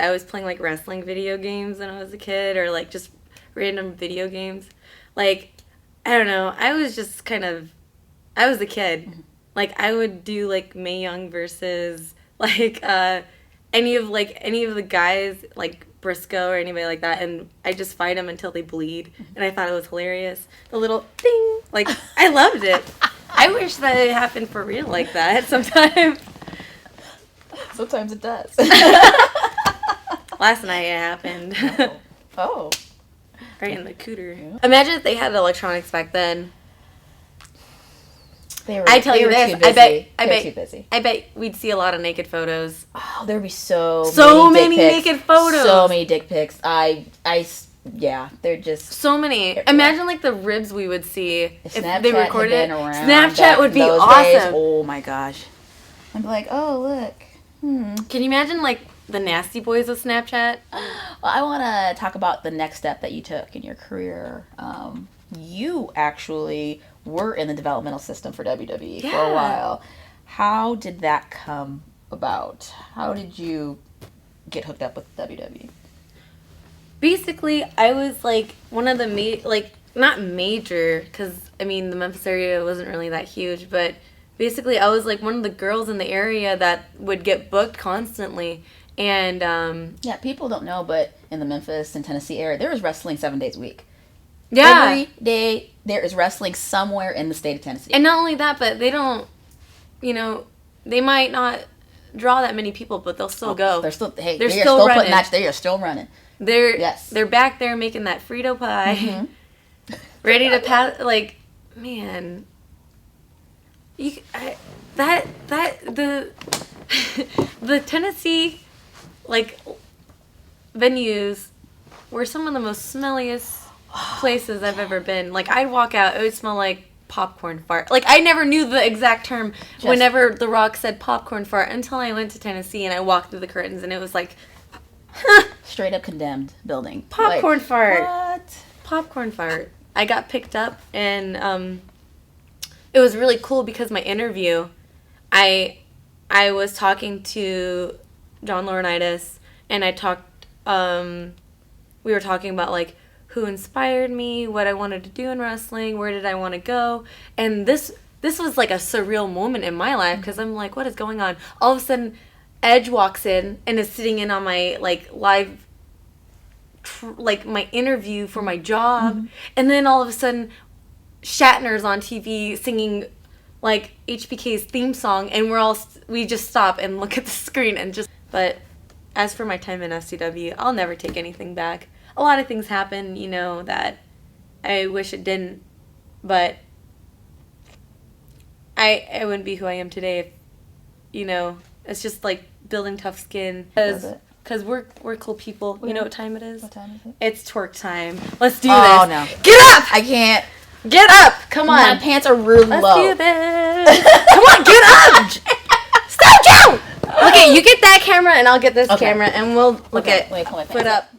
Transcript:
I was playing, like, wrestling video games when I was a kid, or, like, just random video games. Like, I don't know. I was just kind of... I was a kid. Mm-hmm. Like, I would do, like, Mae Young versus, like, any of the guys, like, Briscoe or anybody like that, and I just fight them until they bleed, and I thought it was hilarious. The little ding, like, I loved it. I wish that it happened for real like that sometime. Sometimes it does. Last night it happened. Oh. Right in the cooter. Yeah. Imagine if they had electronics back then. I tell you this, I bet we'd see a lot of naked photos. Oh, there'd be so many naked photos. So many dick pics. Yeah, they're just so many. Imagine like the ribs we would see if they recorded it. Snapchat would be awesome. Days, oh my gosh. I'd be like, oh look. Can you imagine like the nasty boys of Snapchat? Well, I want to talk about the next step that you took in your career. You actually were in the developmental system for WWE for a while. How did that come about? How did you get hooked up with WWE? Basically, I was like one of the not major, because I mean the Memphis area wasn't really that huge, but basically I was like one of the girls in the area that would get booked constantly. And yeah, people don't know, but in the Memphis and Tennessee area, there was wrestling 7 days a week. Yeah. Every day there is wrestling somewhere in the state of Tennessee. And not only that, but they don't, they might not draw that many people, but they'll still go. They're still running. Putting match. They are still running. They're back there making that Frito pie, ready to pass. Like, man, the Tennessee like venues were some of the most smelliest places I've ever been. Like, I'd walk out, it would smell like popcorn fart. Like, I never knew the exact term whenever The Rock said popcorn fart until I went to Tennessee and I walked through the curtains and it was like, straight up condemned building. Popcorn fart. What? Popcorn fart. I got picked up and it was really cool because my interview, I was talking to John Laurinaitis and we were talking about like who inspired me, what I wanted to do in wrestling, where did I want to go. And this was like a surreal moment in my life because I'm like, what is going on? All of a sudden, Edge walks in and is sitting in on my like live, my interview for my job. Mm-hmm. And then all of a sudden, Shatner's on TV singing like HBK's theme song. And we just stop and look at the screen and just, but as for my time in FCW, I'll never take anything back. A lot of things happen, that I wish it didn't, but I wouldn't be who I am today if, it's just like building tough skin. Because we're cool people. You know what time it is? What time is it? It's twerk time. Let's do this. Oh, no. Get up! I can't. Get up! Come on. My pants are really low. Let's do this. Come on, get up! Stop, Joe! Okay, you get that camera and I'll get this camera and we'll look at Let me pull my pants put up.